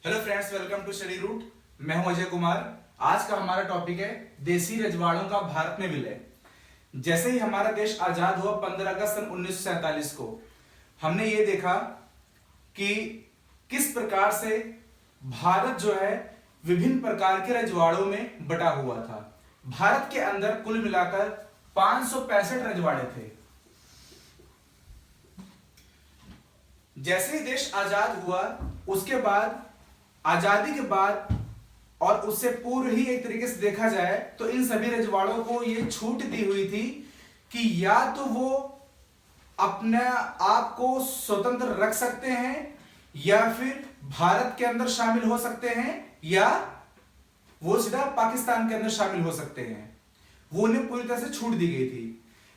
Hello friends, welcome to Study Route. मैं हूं अजय कुमार। आज का हमारा टॉपिक है देसी रजवाड़ों का भारत में विलय। जैसे ही हमारा देश आजाद हुआ 15 अगस्त सन 1947 को, हमने ये देखा कि किस प्रकार से भारत जो है विभिन्न प्रकार के रजवाड़ों में बटा हुआ था। भारत के अंदर कुल मिलाकर 565 रजवाड़े थे। जैसे ही देश आजाद हुआ, उसके बाद आजादी के बाद और उससे पूर्व ही एक तरीके से देखा जाए तो इन सभी रजवाड़ों को यह छूट दी हुई थी कि या तो वो अपने आप को स्वतंत्र रख सकते हैं या फिर भारत के अंदर शामिल हो सकते हैं या वो सीधा पाकिस्तान के अंदर शामिल हो सकते हैं। वो उन्हें पूरी तरह से छूट दी गई थी।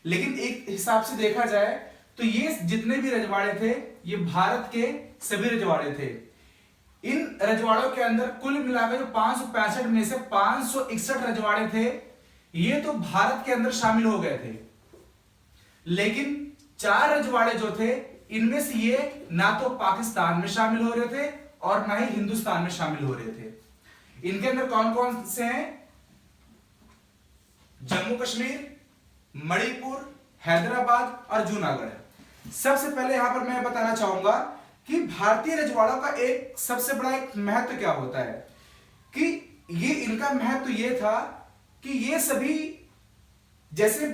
लेकिन एक हिसाब से देखा जाए तो ये जितने भी रजवाड़े थे ये भारत के सभी रजवाड़े थे। इन रजवाड़ों के अंदर कुल मिलाकर जो 565 में से 561 रजवाड़े थे ये तो भारत के अंदर शामिल हो गए थे। लेकिन 4 रजवाड़े जो थे इनमें से ये ना तो पाकिस्तान में शामिल हो रहे थे और ना ही हिंदुस्तान में शामिल हो रहे थे। इनके अंदर कौन कौन से हैं? जम्मू कश्मीर, मणिपुर, हैदराबाद और जूनागढ़। सबसे पहले यहां पर मैं बताना चाहूंगा कि भारतीय रजवाड़ों का एक सबसे बड़ा एक महत्व क्या होता है कि ये इनका महत्व ये था कि ये सभी, जैसे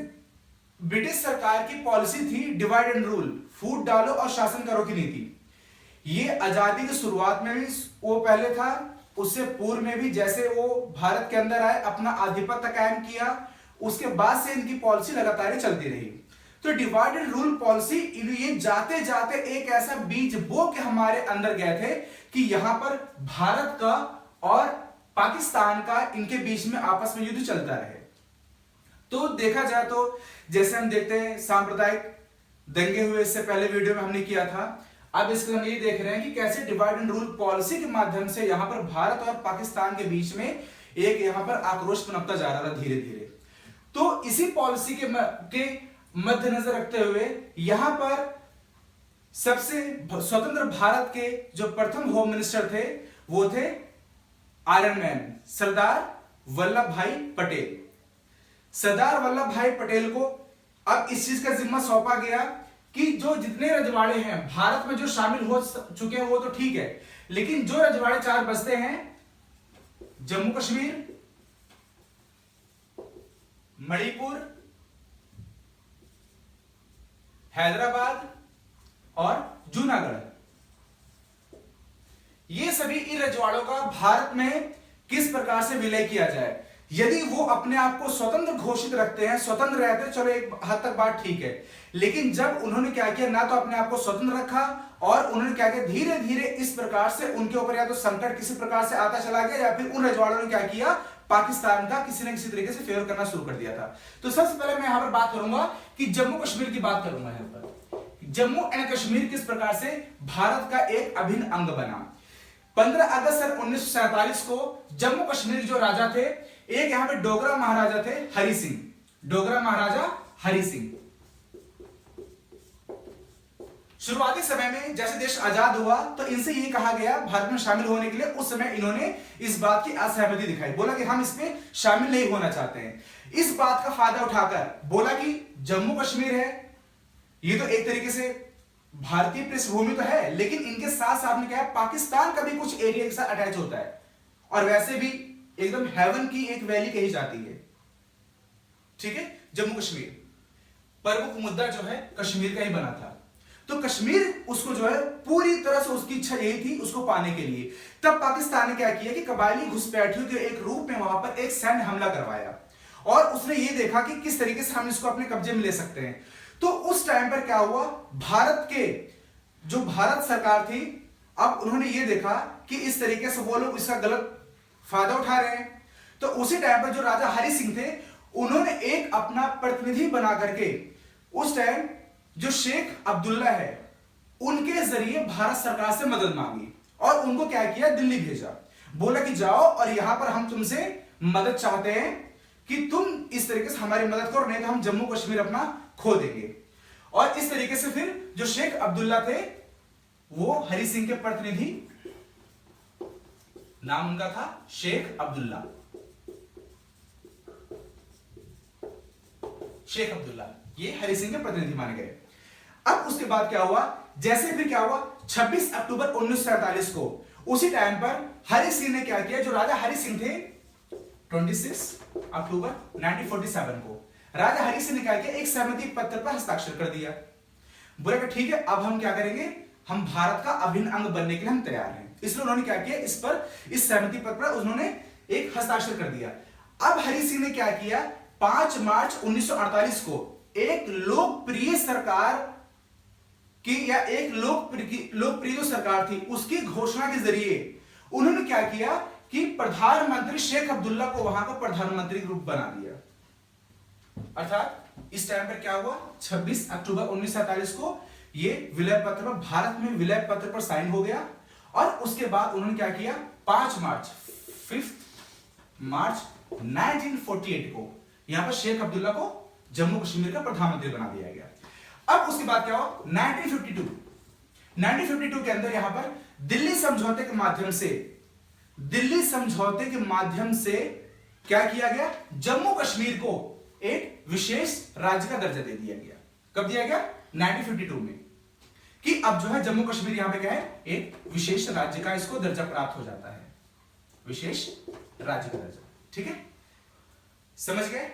ब्रिटिश सरकार की पॉलिसी थी डिवाइड एंड रूल, फूट डालो और शासन करो की नीति। ये आजादी की शुरुआत में भी वो पहले था, उससे पूर्व में भी जैसे वो भारत के अंदर आए अपना आधिपत्य कायम किया, उसके बाद से इनकी पॉलिसी लगातार चलती रही। तो डिवाइड एंड रूल पॉलिसी ये जाते जाते एक ऐसा बीज बो के हमारे अंदर गए थे कि यहां पर भारत का और पाकिस्तान का इनके बीच में आपस में युद्ध चलता रहे। तो देखा जाए तो जैसे हम देखते हैं सांप्रदायिक दंगे हुए, इससे पहले वीडियो में हमने किया था। अब इसको हम ये देख रहे हैं कि कैसे डिवाइड एंड रूल पॉलिसी के माध्यम से यहां पर भारत और पाकिस्तान के बीच में एक यहां पर आक्रोश पनपता जा रहा था धीरे धीरे। तो इसी पॉलिसी के मद्देनजर रखते हुए यहां पर सबसे स्वतंत्र भारत के जो प्रथम होम मिनिस्टर थे वो थे आयरन मैन, सरदार वल्लभ भाई पटेल। सरदार वल्लभ भाई पटेल को अब इस चीज का जिम्मा सौंपा गया कि जो जितने रजवाड़े हैं भारत में जो शामिल हो चुके हैं वो तो ठीक है, लेकिन जो रजवाड़े 4 बचते हैं, जम्मू कश्मीर, मणिपुर, हैदराबाद और जूनागढ़, ये सभी इन रजवाड़ों का भारत में किस प्रकार से विलय किया जाए। यदि वो अपने आप को स्वतंत्र घोषित रखते हैं, स्वतंत्र रहते, चलो एक हद तक बात ठीक है, लेकिन जब उन्होंने क्या किया, ना तो अपने आप को स्वतंत्र रखा और उन्होंने क्या किया, धीरे धीरे इस प्रकार से उनके ऊपर या तो संकट किसी प्रकार से आता चला गया या फिर उन रजवाड़ों ने क्या किया, पाकिस्तान का किसी न किसी तरीके से फेवर करना शुरू कर दिया था। तो सबसे पहले मैं यहां पर बात करूंगा कि जम्मू कश्मीर की बात करूंगा। यहां पर जम्मू एंड कश्मीर किस प्रकार से भारत का एक अभिन्न अंग बना। 15 अगस्त सन 1947 को जम्मू कश्मीर जो राजा थे, एक यहां पे डोगरा महाराजा थे हरि सिंह, डोगरा महाराजा हरि सिंह। शुरुआती समय में जैसे देश आजाद हुआ तो इनसे ये कहा गया भारत में शामिल होने के लिए, उस समय इन्होंने इस बात की असहमति दिखाई, बोला कि हम इसमें शामिल नहीं होना चाहते हैं। इस बात का फायदा उठाकर बोला कि जम्मू कश्मीर है, ये तो एक तरीके से भारतीय पृष्ठभूमि तो है, लेकिन इनके साथ साथ में क्या है, पाकिस्तान का भी कुछ एरिया के साथ अटैच होता है और वैसे भी एकदम हेवन की एक वैली कही जाती है। ठीक है, जम्मू कश्मीर प्रमुख मुद्दा जो है कश्मीर का ही बना था। तो कश्मीर उसको जो है पूरी तरह से उसकी इच्छा यही थी उसको पाने के लिए। तब पाकिस्तान ने क्या किया कि कबायली घुसपैठियों के एक रूप में वहां पर एक सैन्य हमला करवाया और उसने ये देखा कि किस तरीके से हम इसको अपने कब्जे में ले सकते हैं। तो उस टाइम पर क्या हुआ, भारत के जो भारत सरकार थी, अब उन्होंने ये देखा कि इस तरीके से वो लोग इसका गलत फायदा उठा रहे हैं। तो उसी टाइम पर जो राजा हरि सिंह थे उन्होंने एक अपना प्रतिनिधि बना करके उस टाइम जो शेख अब्दुल्ला है उनके जरिए भारत सरकार से मदद मांगी और उनको क्या किया, दिल्ली भेजा। बोला कि जाओ और यहां पर हम तुमसे मदद चाहते हैं कि तुम इस तरीके से हमारी मदद करो, नहीं तो हम जम्मू कश्मीर अपना खो देंगे। और इस तरीके से फिर जो शेख अब्दुल्ला थे वो हरि सिंह के प्रतिनिधि नाम उनका था शेख अब्दुल्ला। शेख अब्दुल्ला ये हरि सिंह के प्रतिनिधि माने गए। अब उसके बाद क्या हुआ, जैसे फिर क्या हुआ 26 अक्टूबर 1947 को उसी टाइम पर हरि सिंह ने क्या किया, जो राजा हरि सिंह थे 26 अक्टूबर 1947 को राजा हरि सिंह ने क्या किया, एक सहमति पत्र पर हस्ताक्षर कर दिया। बोले कि ठीक है अब हम क्या करेंगे, हम भारत का अभिन्न अंग बनने के लिए हम तैयार हैं। इसलिए उन्होंने क्या किया, इस पर इस सहमति पत्र पर उन्होंने एक हस्ताक्षर कर दिया। अब हरि सिंह ने क्या किया, 5 मार्च 1948 को एक लोकप्रिय सरकार की या एक लोकप्रिय जो सरकार थी उसकी घोषणा के जरिए उन्होंने क्या किया कि प्रधानमंत्री शेख अब्दुल्ला को वहां का प्रधानमंत्री के रूप बना दिया। अर्थात इस टाइम पर क्या हुआ, 26 अक्टूबर 1947 को ये विलय पत्र पर, भारत में विलय पत्र पर साइन हो गया। और उसके बाद उन्होंने क्या किया, 5 मार्च 1948 को यहां पर शेख अब्दुल्ला को जम्मू कश्मीर का प्रधानमंत्री बना दिया गया। अब उसके बाद क्या हुआ, 1952 के अंदर यहां पर दिल्ली समझौते के माध्यम से क्या किया गया, जम्मू कश्मीर को एक विशेष राज्य का दर्जा दे दिया गया। कब दिया गया, 1952 में, कि अब जो है जम्मू कश्मीर यहां पे क्या है, एक विशेष राज्य का इसको दर्जा प्राप्त हो जाता है, विशेष राज्य का दर्जा। ठीक है, समझ गए,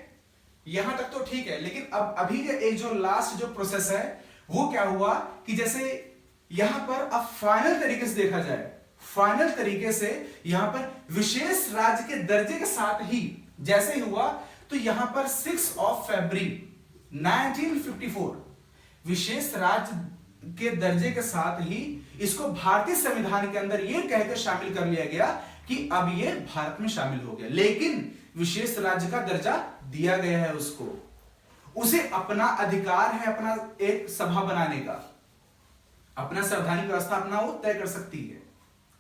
यहां तक तो ठीक है। लेकिन अब अभी एक जो लास्ट जो प्रोसेस है वो क्या हुआ कि जैसे यहां पर अब फाइनल तरीके से देखा जाए, फाइनल तरीके से यहां पर विशेष राज्य के दर्जे के साथ ही जैसे ही हुआ तो यहां पर 6 फरवरी 1954 विशेष राज्य के दर्जे के साथ ही इसको भारतीय संविधान के अंदर यह कहकर शामिल कर लिया गया कि अब यह भारत में शामिल हो गया। लेकिन विशेष राज्य का दर्जा दिया गया है उसको, उसे अपना अधिकार है अपना एक सभा बनाने का, अपना संवैधानिक व्यवस्था अपना वो तय कर सकती है।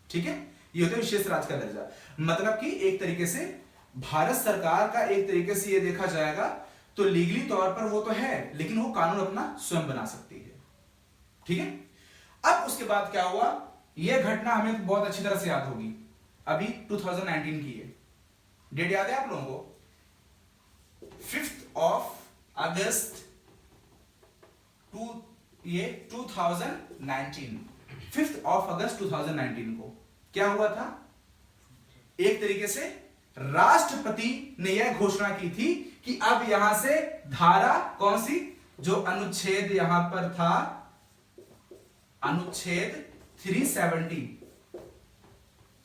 ठीक है, ये होता है विशेष राज्य का दर्जा। मतलब कि एक तरीके से भारत सरकार का एक तरीके से ये देखा जाएगा तो लीगली तौर पर वो तो है, लेकिन वो कानून अपना स्वयं बना सकती है। ठीक है, अब उसके बाद क्या हुआ, यह घटना हमें बहुत अच्छी तरह से याद होगी, अभी 2019 की है, डेट याद है आप लोगों को, 5 अगस्त 2019, 5 अगस्त 2019 को क्या हुआ था, एक तरीके से राष्ट्रपति ने यह घोषणा की थी कि अब यहां से धारा कौन सी, जो अनुच्छेद यहां पर था, अनुच्छेद 370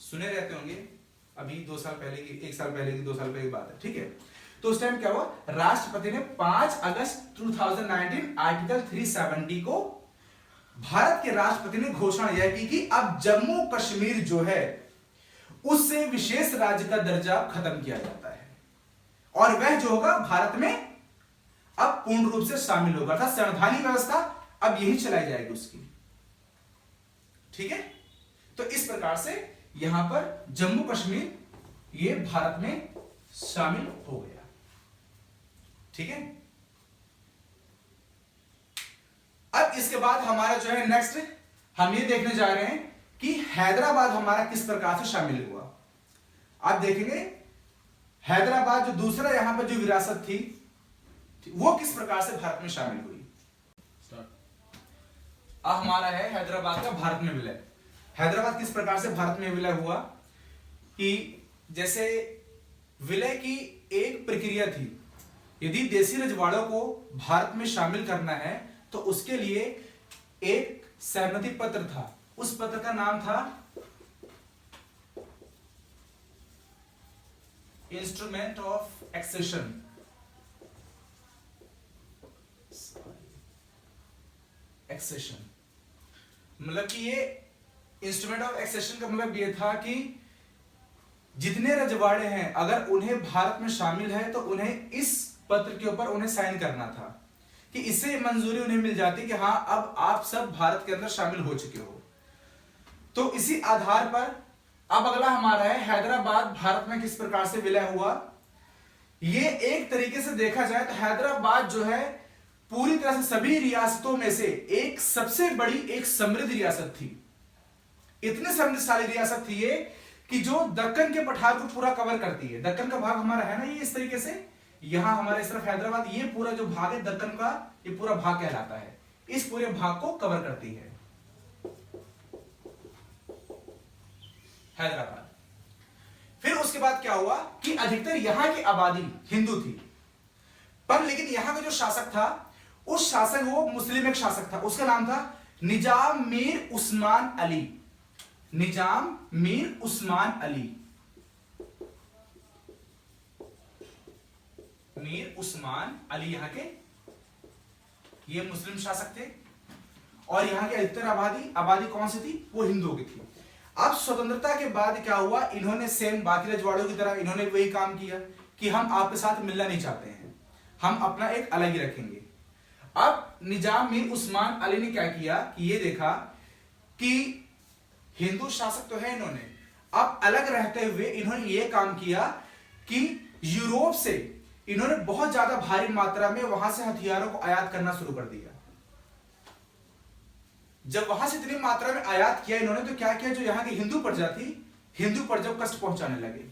सुने रहते होंगे, अभी 2 साल पहले की, 1 साल पहले की, 2 साल पहले की बात है। ठीक है, तो उस टाइम क्या हुआ, राष्ट्रपति ने 5 अगस्त 2019 आर्टिकल 370 को भारत के राष्ट्रपति ने घोषणा यह की कि अब जम्मू कश्मीर जो है उससे विशेष राज्य का दर्जा खत्म किया जाता है और वह जो होगा भारत में अब पूर्ण रूप से शामिल होगा, अर्थात संवैधानिक व्यवस्था अब यही चलाई जाएगी उसकी। ठीक है, तो इस प्रकार से यहां पर जम्मू कश्मीर ये भारत में शामिल हो गया। ठीक है, अब इसके बाद हमारा जो है नेक्स्ट हम ये देखने जा रहे हैं कि हैदराबाद हमारा किस प्रकार से शामिल हुआ। आप देखेंगे हैदराबाद जो दूसरा यहां पर जो विरासत थी वो किस प्रकार से भारत में शामिल हुई। अब हमारा है हैदराबाद का भारत में विलय। हैदराबाद किस प्रकार से भारत में विलय हुआ कि जैसे विलय की एक प्रक्रिया थी, यदि देशी रजवाड़ों को भारत में शामिल करना है तो उसके लिए एक सहमति पत्र था, उस पत्र का नाम था इंस्ट्रूमेंट ऑफ एक्सेशन। एक्सेशन मतलब कि ये इंस्ट्रूमेंट ऑफ एक्सेशन का मतलब ये था कि जितने रजवाड़े हैं अगर उन्हें भारत में शामिल है तो उन्हें इस पत्र के ऊपर उन्हें साइन करना था कि इससे मंजूरी उन्हें मिल जाती कि हाँ अब आप सब भारत के अंदर शामिल हो चुके हो। तो इसी आधार पर अब अगला हमारा है हैदराबाद भारत में किस प्रकार से विलय हुआ। ये एक तरीके से देखा जाए तो हैदराबाद जो है पूरी तरह से सभी रियासतों में से एक सबसे बड़ी एक समृद्ध रियासत थी। इतनी समृद्धशाली रियासत थी ये कि जो दक्कन के पठार को पूरा कवर करती है। दक्कन का भाग हमारा है ना ये इस तरीके से, यहां हमारे इस तरफ हैदराबाद, ये पूरा जो भाग है दक्कन का, ये पूरा भाग कहलाता है, इस पूरे भाग को कवर करती है हैदराबाद। फिर उसके बाद क्या हुआ कि अधिकतर यहां की आबादी हिंदू थी, पर लेकिन यहां का जो शासक था, उस शासक, वो मुस्लिम एक शासक था, उसका नाम था निजाम मीर उस्मान अली। निजाम मीर उस्मान अली, मीर उस्मान अली यहां के, ये मुस्लिम शासक थे, और यहां की अधिकतर आबादी कौन सी थी, वो हिंदुओं की थी। अब स्वतंत्रता के बाद क्या हुआ, इन्होंने सेम बाकी रजवाड़ों की तरह इन्होंने वही काम किया कि हम आपके साथ मिलना नहीं चाहते हैं, हम अपना एक अलग ही रखेंगे। अब निजाम मीर उस्मान अली ने क्या किया कि ये देखा कि हिंदू शासक तो है इन्होंने, अब अलग रहते हुए इन्होंने ये काम किया कि यूरोप से इन्होंने बहुत ज्यादा भारी मात्रा में वहां से हथियारों को आयात करना शुरू कर दिया। जब वहां से इतनी मात्रा में आयात किया इन्होंने, तो क्या किया, जो यहां की हिंदू प्रजा थी, हिंदू प्रजा को कष्ट पहुंचाने लगे।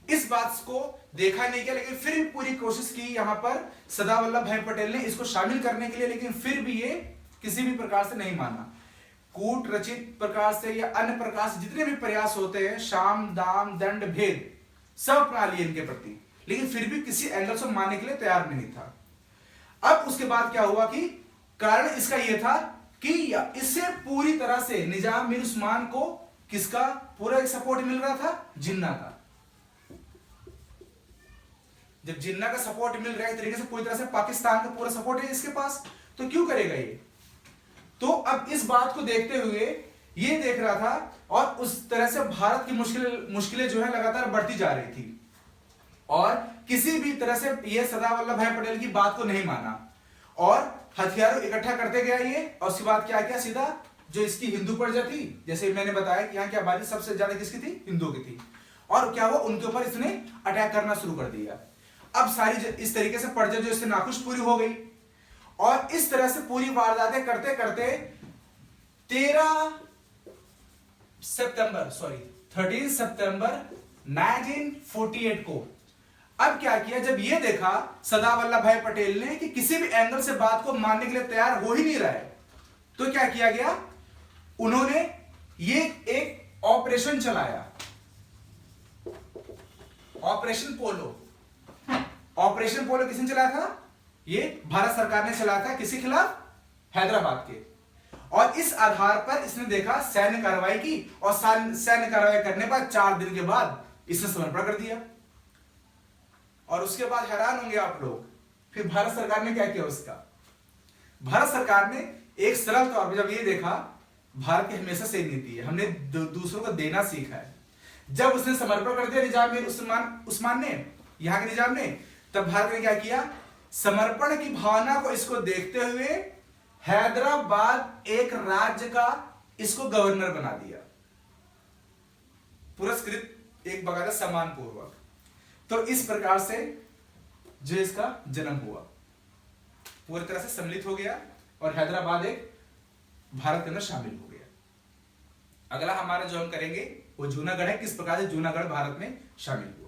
इस बात को देखा नहीं गया, लेकिन फिर भी पूरी कोशिश की यहां पर सरदार वल्लभ भाई पटेल ने इसको शामिल करने के लिए, लेकिन फिर भी ये किसी भी प्रकार से नहीं माना। कूट रचित प्रकार से या अन्य प्रकार से जितने भी प्रयास होते हैं, शाम दाम दंड भेद सब अपना लिए इनके प्रति, लेकिन फिर भी किसी एंगल से मानने के लिए तैयार नहीं था। अब उसके बाद क्या हुआ कि कारण इसका यह था कि इससे पूरी तरह से निजाम मीर उस्मान को किसका पूरा एक सपोर्ट मिल रहा था, जिन्ना का। जब जिन्ना का सपोर्ट मिल रहा है तरीके से, पूरी तरह से पाकिस्तान का पूरा सपोर्ट है इसके पास, तो क्यों करेगा ये। तो अब इस बात को देखते हुए ये देख रहा था, और उस तरह से भारत की मुश्किलें जो है लगातार बढ़ती जा रही थी, और किसी भी तरह से ये सरदार वल्लभ भाई पटेल की बात को नहीं माना, और हथियारों इकट्ठा करते गया ये। और उसके बाद क्या किया, सीधा जो इसकी हिंदू प्रजा थी, जैसे मैंने बताया कि यहाँ की आबादी सबसे ज्यादा किसकी थी, हिंदुओं की थी, और क्या हुआ, उनके ऊपर इसने अटैक करना शुरू कर दिया। अब सारी इस तरीके से प्रजा जो इससे नाखुश पूरी हो गई, और इस तरह से पूरी वारदातें करते करते 13 सितंबर 1948 को अब क्या किया, जब ये देखा सरदार वल्लभ भाई पटेल ने कि किसी भी एंगल से बात को मानने के लिए तैयार हो ही नहीं रहा है, तो क्या किया गया, उन्होंने ये एक ऑपरेशन चलाया, ऑपरेशन पोलो। ऑपरेशन पोलो किसने चलाया था, ये भारत सरकार ने चलाया था, किसी खिलाफ, हैदराबाद के। और इस आधार पर इसने देखा, सैन्य कार्रवाई की, और सैन्य कार्रवाई करने पर 4 दिन के बाद इसने समर्पण कर दिया। और उसके बाद हैरान होंगे आप लोग, फिर भारत सरकार ने क्या किया उसका, भारत सरकार ने एक सरल तौर पर जब ये देखा, भारत की हमेशा से नीति है, हमने दूसरों को देना सीखा है। जब उसने समर्पण कर दिया निजाम मीर उस्मान ने, यहां के निजाम ने, तब भारत ने क्या किया, समर्पण की भावना को इसको देखते हुए हैदराबाद एक राज्य का इसको गवर्नर बना दिया, पुरस्कृत एक बकायदा सम्मान पूर्वक। तो इस प्रकार से जो इसका जन्म हुआ, पूरी तरह से सम्मिलित हो गया, और हैदराबाद एक भारत के अंदर शामिल हो गया। अगला हमारा जो हम करेंगे वो जूनागढ़ है, किस प्रकार से जूनागढ़ भारत में शामिल हुआ।